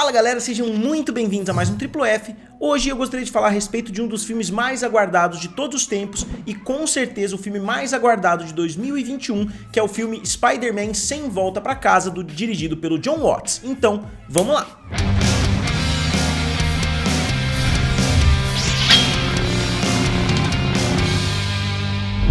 Fala galera, sejam muito bem-vindos a mais um Triplo F. Hoje eu gostaria de falar a respeito de um dos filmes mais aguardados de todos os tempos e com certeza o filme mais aguardado de 2021, que é o filme Spider-Man Sem Volta Pra Casa, dirigido pelo Jon Watts. Então, vamos lá!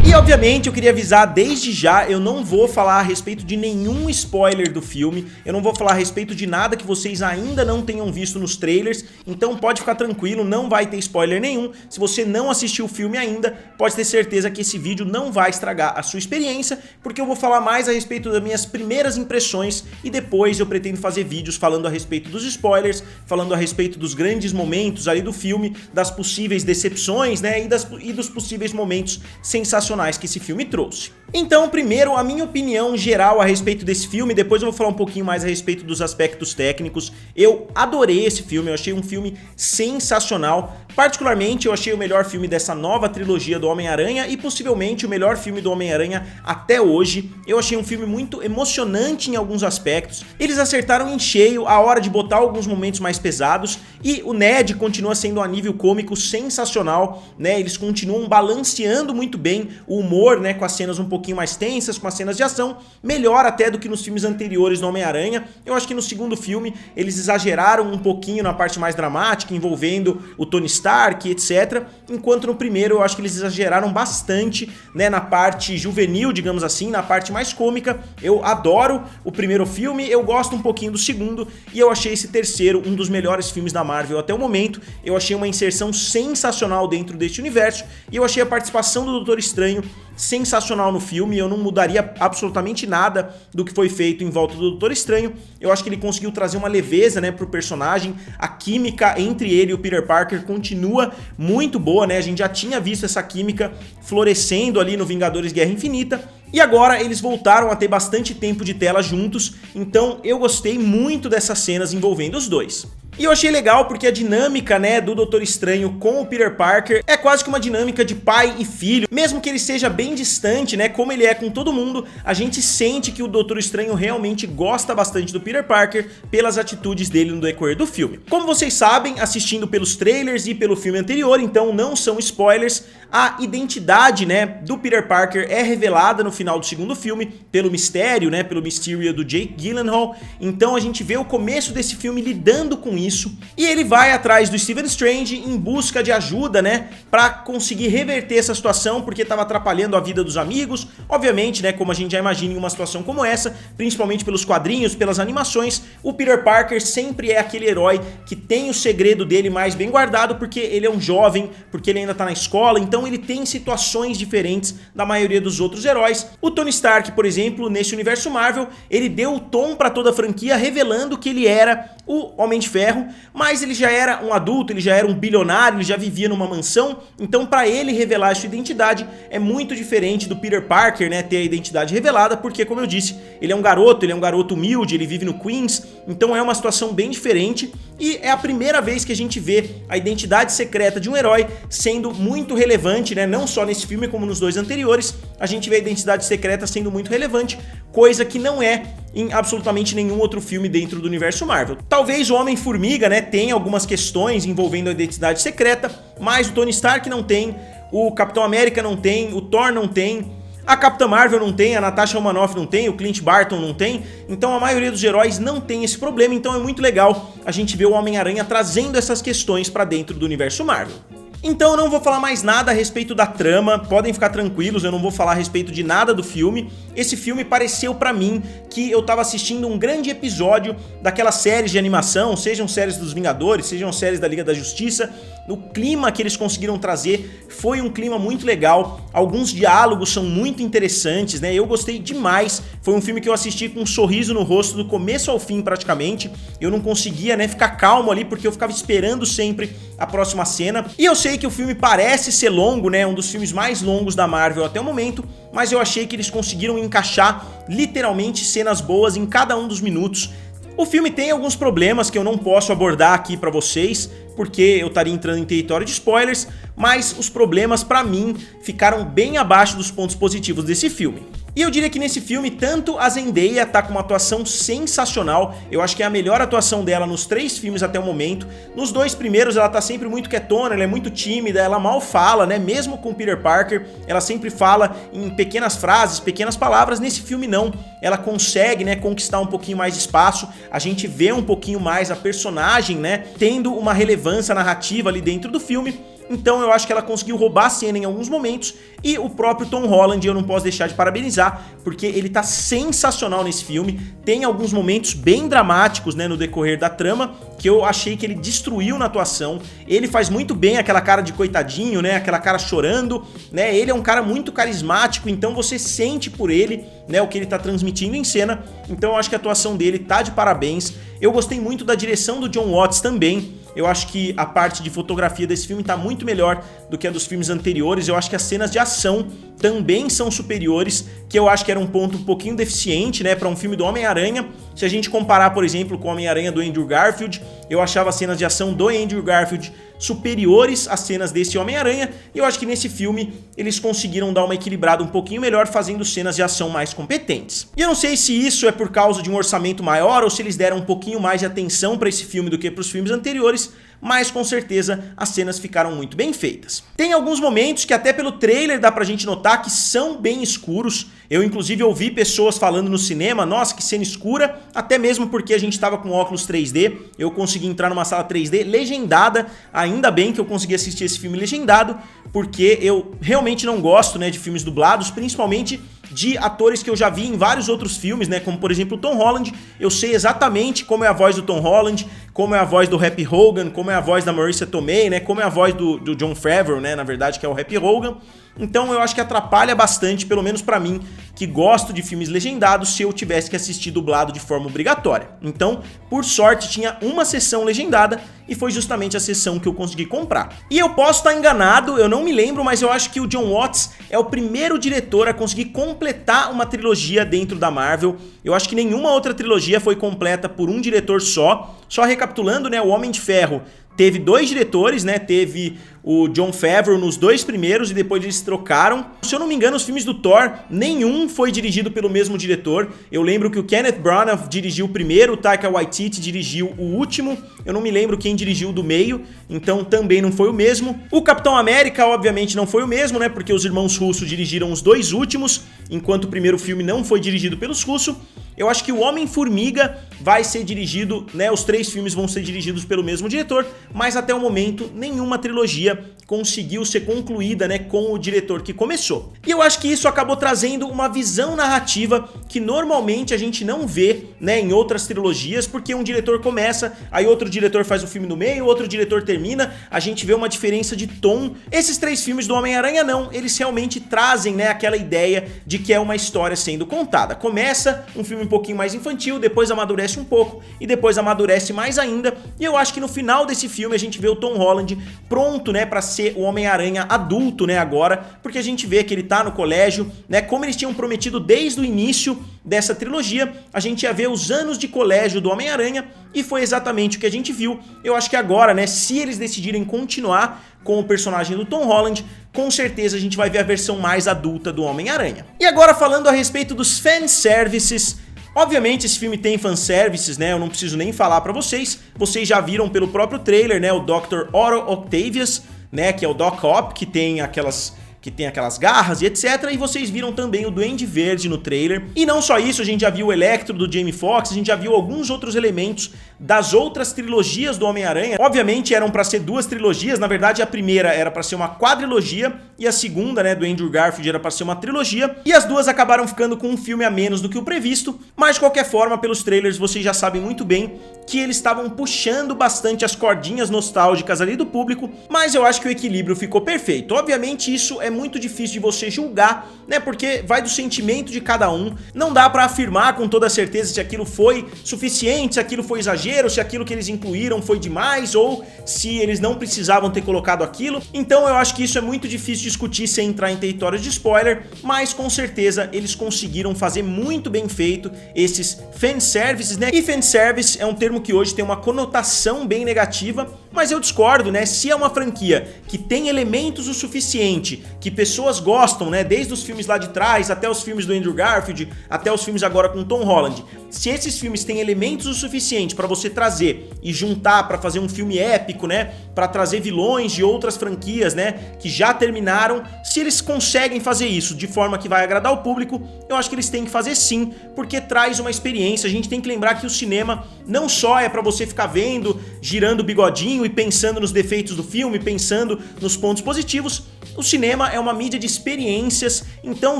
E obviamente eu queria avisar desde já, eu não vou falar a respeito de nenhum spoiler do filme, eu não vou falar a respeito de nada que vocês ainda não tenham visto nos trailers, então pode ficar tranquilo, não vai ter spoiler nenhum. Se você não assistiu o filme ainda, pode ter certeza que esse vídeo não vai estragar a sua experiência, porque eu vou falar mais a respeito das minhas primeiras impressões e depois eu pretendo fazer vídeos falando a respeito dos spoilers, falando a respeito dos grandes momentos ali do filme, das possíveis decepções, né, e dos possíveis momentos sensacionais que esse filme trouxe. Então, primeiro, a minha opinião geral a respeito desse filme, depois eu vou falar um pouquinho mais a respeito dos aspectos técnicos. Eu adorei esse filme, eu achei um filme sensacional. Particularmente, eu achei o melhor filme dessa nova trilogia do Homem-Aranha e possivelmente o melhor filme do Homem-Aranha até hoje. Eu achei um filme muito emocionante em alguns aspectos. Eles acertaram em cheio a hora de botar alguns momentos mais pesados e o Ned continua sendo um alívio cômico sensacional, né? Eles continuam balanceando muito bem o humor, né, com as cenas um pouquinho mais tensas, com as cenas de ação, melhor até do que nos filmes anteriores do Homem-Aranha. Eu acho que no segundo filme eles exageraram um pouquinho na parte mais dramática, envolvendo o Tony Stark, etc. Enquanto no primeiro eu acho que eles exageraram bastante, né, na parte juvenil, digamos assim, na parte mais cômica. Eu adoro o primeiro filme, eu gosto um pouquinho do segundo e eu achei esse terceiro um dos melhores filmes da Marvel até o momento. Eu achei uma inserção sensacional dentro deste universo e eu achei a participação do Doutor Estranho sensacional no filme. Eu não mudaria absolutamente nada do que foi feito em volta do Doutor Estranho. Eu acho que ele conseguiu trazer uma leveza, né, pro personagem. A química entre ele e o Peter Parker continua muito boa, né? A gente já tinha visto essa química florescendo ali no Vingadores Guerra Infinita. E agora eles voltaram a ter bastante tempo de tela juntos, então eu gostei muito dessas cenas envolvendo os dois. E eu achei legal porque a dinâmica, né, do Doutor Estranho com o Peter Parker é quase que uma dinâmica de pai e filho. Mesmo que ele seja bem distante, né, como ele é com todo mundo, a gente sente que o Doutor Estranho realmente gosta bastante do Peter Parker pelas atitudes dele no decorrer do filme. Como vocês sabem, assistindo pelos trailers e pelo filme anterior, então não são spoilers, a identidade, né, do Peter Parker é revelada no final do segundo filme pelo mistério, né, pelo Mysterio do Jake Gyllenhaal. Então a gente vê o começo desse filme lidando com isso e ele vai atrás do Stephen Strange em busca de ajuda, né, pra conseguir reverter essa situação porque tava atrapalhando a vida dos amigos. Obviamente, né, como a gente já imagina em uma situação como essa, principalmente pelos quadrinhos, pelas animações, o Peter Parker sempre é aquele herói que tem o segredo dele mais bem guardado porque ele é um jovem, porque ele ainda tá na escola, então ele tem situações diferentes da maioria dos outros heróis. O Tony Stark, por exemplo, nesse universo Marvel, ele deu o tom pra toda a franquia revelando que ele era o Homem de Ferro, mas ele já era um adulto, ele já era um bilionário, ele já vivia numa mansão, então pra ele revelar a sua identidade é muito diferente do Peter Parker, né, ter a identidade revelada, porque como eu disse, ele é um garoto humilde, ele vive no Queens, então é uma situação bem diferente e é a primeira vez que a gente vê a identidade secreta de um herói sendo muito relevante, né, não só nesse filme como nos dois anteriores, a gente vê a identidade secreta sendo muito relevante, coisa que não é em absolutamente nenhum outro filme dentro do universo Marvel. Talvez o Homem-Formiga, né, tenha algumas questões envolvendo a identidade secreta, mas o Tony Stark não tem, o Capitão América não tem, o Thor não tem, a Capitã Marvel não tem, a Natasha Romanoff não tem, o Clint Barton não tem, então a maioria dos heróis não tem esse problema, então é muito legal a gente ver o Homem-Aranha trazendo essas questões pra dentro do universo Marvel. Então eu não vou falar mais nada a respeito da trama, podem ficar tranquilos, eu não vou falar a respeito de nada do filme. Esse filme pareceu pra mim que eu tava assistindo um grande episódio daquelas séries de animação, sejam séries dos Vingadores, sejam séries da Liga da Justiça. O clima que eles conseguiram trazer foi um clima muito legal, alguns diálogos são muito interessantes, né? Eu gostei demais, foi um filme que eu assisti com um sorriso no rosto do começo ao fim praticamente. Eu não conseguia, né, ficar calmo ali porque eu ficava esperando sempre a próxima cena. E eu sei que o filme parece ser longo, né, um dos filmes mais longos da Marvel até o momento, mas eu achei que eles conseguiram encaixar literalmente cenas boas em cada um dos minutos. O filme tem alguns problemas que eu não posso abordar aqui pra vocês, porque eu estaria entrando em território de spoilers, mas os problemas pra mim ficaram bem abaixo dos pontos positivos desse filme. E eu diria que nesse filme, tanto a Zendaya tá com uma atuação sensacional, eu acho que é a melhor atuação dela nos 3 filmes até o momento. Nos 2 primeiros ela tá sempre muito quietona, ela é muito tímida, ela mal fala, né, mesmo com o Peter Parker, ela sempre fala em pequenas frases, pequenas palavras. Nesse filme não, ela consegue, né, conquistar um pouquinho mais de espaço, a gente vê um pouquinho mais a personagem, né, tendo uma relevância narrativa ali dentro do filme. Então eu acho que ela conseguiu roubar a cena em alguns momentos, e o próprio Tom Holland eu não posso deixar de parabenizar, porque ele tá sensacional nesse filme. Tem alguns momentos bem dramáticos, né, no decorrer da trama, que eu achei que ele destruiu na atuação. Ele faz muito bem aquela cara de coitadinho, né, aquela cara chorando, né, ele é um cara muito carismático, então você sente por ele, né, o que ele tá transmitindo em cena. Então eu acho que a atuação dele tá de parabéns. Eu gostei muito da direção do Jon Watts também. Eu acho que a parte de fotografia desse filme tá muito melhor do que a dos filmes anteriores. Eu acho que as cenas de ação também são superiores, que eu acho que era um ponto um pouquinho deficiente, né, para um filme do Homem-Aranha. Se a gente comparar, por exemplo, com o Homem-Aranha do Andrew Garfield, eu achava as cenas de ação do Andrew Garfield superiores às cenas desse Homem-Aranha, e eu acho que nesse filme eles conseguiram dar uma equilibrada um pouquinho melhor, fazendo cenas de ação mais competentes. E eu não sei se isso é por causa de um orçamento maior ou se eles deram um pouquinho mais de atenção para esse filme do que para os filmes anteriores, mas com certeza as cenas ficaram muito bem feitas. Tem alguns momentos que até pelo trailer dá pra gente notar que são bem escuros. Eu inclusive ouvi pessoas falando no cinema, nossa, que cena escura, até mesmo porque a gente tava com óculos 3D, eu consegui entrar numa sala 3D legendada, ainda bem que eu consegui assistir esse filme legendado, porque eu realmente não gosto, né, de filmes dublados, principalmente de atores que eu já vi em vários outros filmes, né, como por exemplo o Tom Holland. Eu sei exatamente como é a voz do Tom Holland, como é a voz do Happy Hogan, como é a voz da Marissa Tomei, né, como é a voz do Jon Favreau, né, na verdade, que é o Happy Hogan. Então eu acho que atrapalha bastante, pelo menos pra mim, que gosto de filmes legendados, se eu tivesse que assistir dublado de forma obrigatória. Então, por sorte, tinha uma sessão legendada e foi justamente a sessão que eu consegui comprar. E eu posso estar enganado, eu não me lembro, mas eu acho que o Jon Watts é o primeiro diretor a conseguir completar uma trilogia dentro da Marvel. Eu acho que nenhuma outra trilogia foi completa por um diretor só. Só recapitulando, né, o Homem de Ferro teve 2 diretores, né, teve o Jon Favreau nos 2 primeiros e depois eles trocaram. Se eu não me engano, os filmes do Thor, nenhum foi dirigido pelo mesmo diretor. Eu lembro que o Kenneth Branagh dirigiu o primeiro, o Taika Waititi dirigiu o último. Eu não me lembro quem dirigiu o do meio, então também não foi o mesmo. O Capitão América, obviamente, não foi o mesmo, né, porque os irmãos Russo dirigiram os 2 últimos, enquanto o primeiro filme não foi dirigido pelos Russo. Eu acho que o Homem-Formiga vai ser dirigido, né, os 3 filmes vão ser dirigidos pelo mesmo diretor, mas até o momento nenhuma trilogia conseguiu ser concluída, né, com o diretor que começou. E eu acho que isso acabou trazendo uma visão narrativa que normalmente a gente não vê, né, em outras trilogias, porque um diretor começa, aí outro diretor faz o filme no meio, outro diretor termina, a gente vê uma diferença de tom. Esses 3 filmes do Homem-Aranha não, eles realmente trazem, né, aquela ideia de que é uma história sendo contada. Começa um filme um pouquinho mais infantil, depois amadurece um pouco e depois amadurece mais ainda, e eu acho que no final desse filme a gente vê o Tom Holland pronto, né, pra ser o Homem-Aranha adulto, né, agora, porque a gente vê que ele tá no colégio, né, como eles tinham prometido desde o início dessa trilogia, a gente ia ver os anos de colégio do Homem-Aranha, e foi exatamente o que a gente viu. Eu acho que agora, né, se eles decidirem continuar com o personagem do Tom Holland, com certeza a gente vai ver a versão mais adulta do Homem-Aranha. E agora falando a respeito dos fanservices, obviamente esse filme tem fanservices, né, eu não preciso nem falar pra vocês já viram pelo próprio trailer, né, o Dr. Otto Octavius, né, que é o Doc Ock, que tem aquelas garras e etc. E vocês viram também o Duende Verde no trailer. E não só isso, a gente já viu o Electro do Jamie Foxx, a gente já viu alguns outros elementos das outras trilogias do Homem-Aranha. Obviamente eram pra ser 2 trilogias, na verdade a primeira era pra ser uma quadrilogia e a segunda, né, do Andrew Garfield era pra ser uma trilogia. E as duas acabaram ficando com um filme a menos do que o previsto, mas de qualquer forma, pelos trailers vocês já sabem muito bem que eles estavam puxando bastante as cordinhas nostálgicas ali do público, mas eu acho que o equilíbrio ficou perfeito. Obviamente isso é muito difícil de você julgar, né, porque vai do sentimento de cada um, não dá pra afirmar com toda certeza se aquilo foi suficiente, se aquilo foi exagero, se aquilo que eles incluíram foi demais, ou se eles não precisavam ter colocado aquilo. Então eu acho que isso é muito difícil de discutir sem entrar em território de spoiler, mas com certeza eles conseguiram fazer muito bem feito esses fanservices, né, e fanservice é um termo que hoje tem uma conotação bem negativa, mas eu discordo, né? Se é uma franquia que tem elementos o suficiente, que pessoas gostam, né? Desde os filmes lá de trás, até os filmes do Andrew Garfield, até os filmes agora com Tom Holland. Se esses filmes têm elementos o suficiente pra você trazer e juntar pra fazer um filme épico, né? Pra trazer vilões de outras franquias, né? Que já terminaram. Se eles conseguem fazer isso de forma que vai agradar o público, eu acho que eles têm que fazer sim, porque traz uma experiência. A gente tem que lembrar que o cinema não só é pra você ficar vendo, girando o bigodinho e pensando nos defeitos do filme, pensando nos pontos positivos. O cinema é uma mídia de experiências, então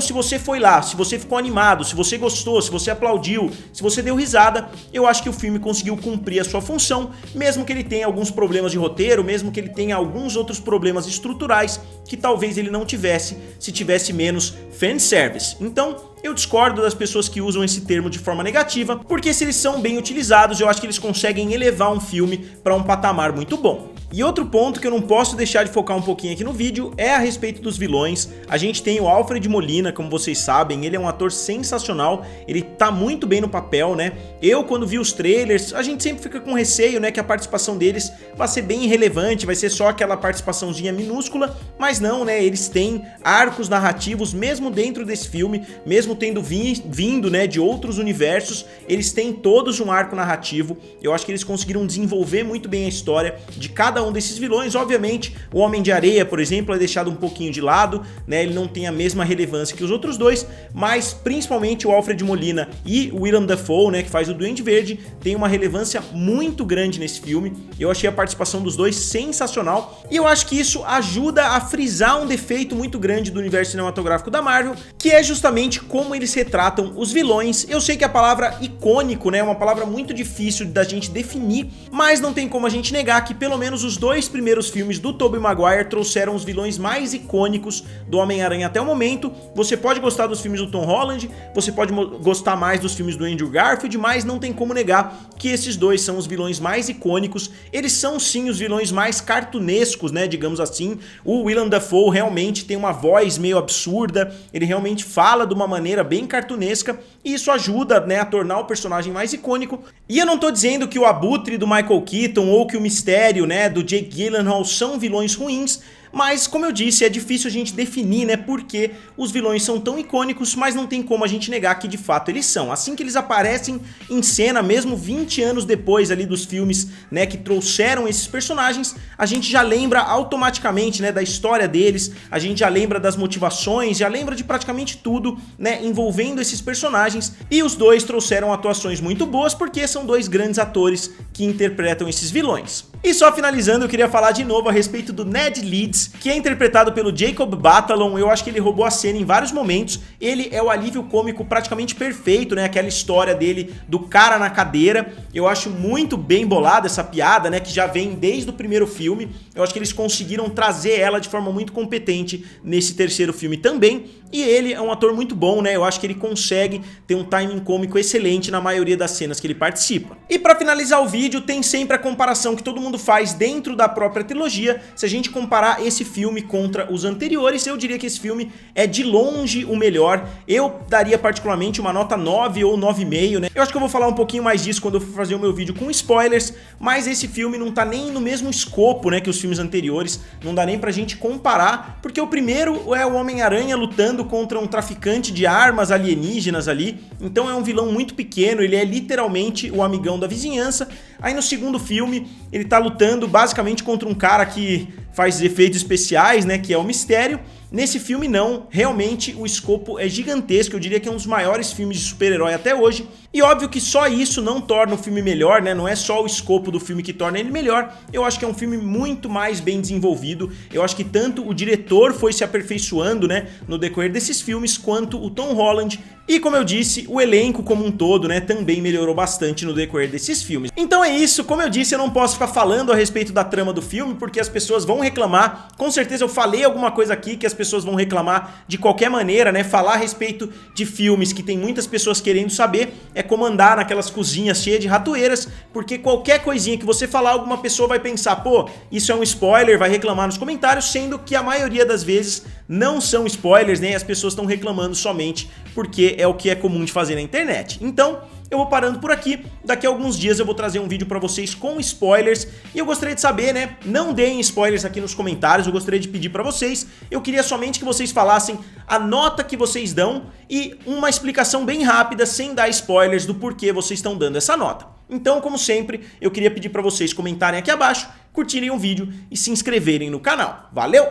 se você foi lá, se você ficou animado, se você gostou, se você aplaudiu, se você deu risada, eu acho que o filme conseguiu cumprir a sua função, mesmo que ele tenha alguns problemas de roteiro, mesmo que ele tenha alguns outros problemas estruturais que talvez ele não tivesse se tivesse menos fanservice. Então, eu discordo das pessoas que usam esse termo de forma negativa, porque se eles são bem utilizados, eu acho que eles conseguem elevar um filme para um patamar muito bom. E outro ponto que eu não posso deixar de focar um pouquinho aqui no vídeo é a respeito dos vilões. A gente tem o Alfred Molina, como vocês sabem, ele é um ator sensacional, ele tá muito bem no papel, né? Eu, quando vi os trailers, a gente sempre fica com receio, né, que a participação deles vai ser bem irrelevante, vai ser só aquela participaçãozinha minúscula, mas não, né, eles têm arcos narrativos mesmo dentro desse filme, mesmo tendo vindo, né, de outros universos, eles têm todos um arco narrativo. Eu acho que eles conseguiram desenvolver muito bem a história de cada um desses vilões. Obviamente, o Homem de Areia, por exemplo, é deixado um pouquinho de lado, né? Ele não tem a mesma relevância que os outros dois, mas principalmente o Alfred Molina e o Willem Dafoe, né, que faz o Duende Verde, tem uma relevância muito grande nesse filme. Eu achei a participação dos dois sensacional e eu acho que isso ajuda a frisar um defeito muito grande do universo cinematográfico da Marvel, que é justamente como eles retratam os vilões. Eu sei que a palavra icônico, né, é uma palavra muito difícil da gente definir, mas não tem como a gente negar que pelo menos os dois primeiros filmes do Tobey Maguire trouxeram os vilões mais icônicos do Homem-Aranha até o momento. Você pode gostar dos filmes do Tom Holland, você pode gostar mais dos filmes do Andrew Garfield, mas não tem como negar que esses dois são os vilões mais icônicos. Eles são sim os vilões mais cartunescos, né, digamos assim. O Willem Dafoe realmente tem uma voz meio absurda, ele realmente fala de uma maneira bem cartunesca e isso ajuda, né, a tornar o personagem mais icônico. E eu não tô dizendo que o Abutre do Michael Keaton ou que o Mistério, né, do Jake Gyllenhaal são vilões ruins, mas como eu disse, é difícil a gente definir, né, porque os vilões são tão icônicos, mas não tem como a gente negar que de fato eles são. Assim que eles aparecem em cena, mesmo 20 anos depois ali dos filmes, né, que trouxeram esses personagens, a gente já lembra automaticamente, né, da história deles, a gente já lembra das motivações, já lembra de praticamente tudo, né, envolvendo esses personagens, e os dois trouxeram atuações muito boas porque são dois grandes atores que interpretam esses vilões. E só finalizando, eu queria falar de novo a respeito do Ned Leeds, que é interpretado pelo Jacob Batalon. Eu acho que ele roubou a cena em vários momentos. Ele é o alívio cômico praticamente perfeito, né? Aquela história dele do cara na cadeira. Eu acho muito bem bolada essa piada, né? Que já vem desde o primeiro filme. Eu acho que eles conseguiram trazer ela de forma muito competente nesse terceiro filme também. E ele é um ator muito bom, né? Eu acho que ele consegue ter um timing cômico excelente na maioria das cenas que ele participa. E pra finalizar o vídeo, tem sempre a comparação que todo mundo faz dentro da própria trilogia. Se a gente comparar esse filme contra os anteriores, eu diria que esse filme é de longe o melhor. Eu daria particularmente uma nota 9 ou 9,5, né? Eu acho que eu vou falar um pouquinho mais disso quando eu for fazer o meu vídeo com spoilers, mas esse filme não tá nem no mesmo escopo, né, que os filmes anteriores. Não dá nem pra gente comparar, porque o primeiro é o Homem-Aranha lutando contra um traficante de armas alienígenas ali, então é um vilão muito pequeno, ele é literalmente o amigão da vizinhança. Aí no segundo filme, ele tá lutando basicamente contra um cara que faz efeitos especiais, né, que é o Mistério. Nesse filme não, realmente o escopo é gigantesco, eu diria que é um dos maiores filmes de super-herói até hoje. E óbvio que só isso não torna o filme melhor, né? Não é só o escopo do filme que torna ele melhor. Eu acho que é um filme muito mais bem desenvolvido. Eu acho que tanto o diretor foi se aperfeiçoando, né, no decorrer desses filmes, quanto o Tom Holland. E como eu disse, o elenco como um todo, né, também melhorou bastante no decorrer desses filmes. Então é isso, como eu disse, eu não posso ficar falando a respeito da trama do filme, porque as pessoas vão reclamar. Com certeza eu falei alguma coisa aqui que as pessoas vão reclamar de qualquer maneira, né? Falar a respeito de filmes que tem muitas pessoas querendo saber é como andar naquelas cozinhas cheias de ratoeiras, porque qualquer coisinha que você falar, alguma pessoa vai pensar, pô, isso é um spoiler, vai reclamar nos comentários, sendo que a maioria das vezes não são spoilers, né? E as pessoas estão reclamando somente porque é o que é comum de fazer na internet. Então, eu vou parando por aqui. Daqui a alguns dias eu vou trazer um vídeo pra vocês com spoilers. E eu gostaria de saber, né, não deem spoilers aqui nos comentários, eu gostaria de pedir pra vocês. Eu queria somente que vocês falassem a nota que vocês dão e uma explicação bem rápida, sem dar spoilers, do porquê vocês estão dando essa nota. Então, como sempre, eu queria pedir pra vocês comentarem aqui abaixo, curtirem o vídeo e se inscreverem no canal. Valeu!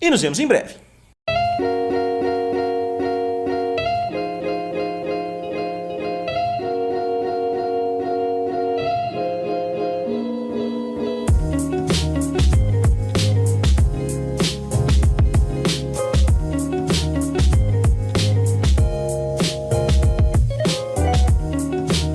E nos vemos em breve.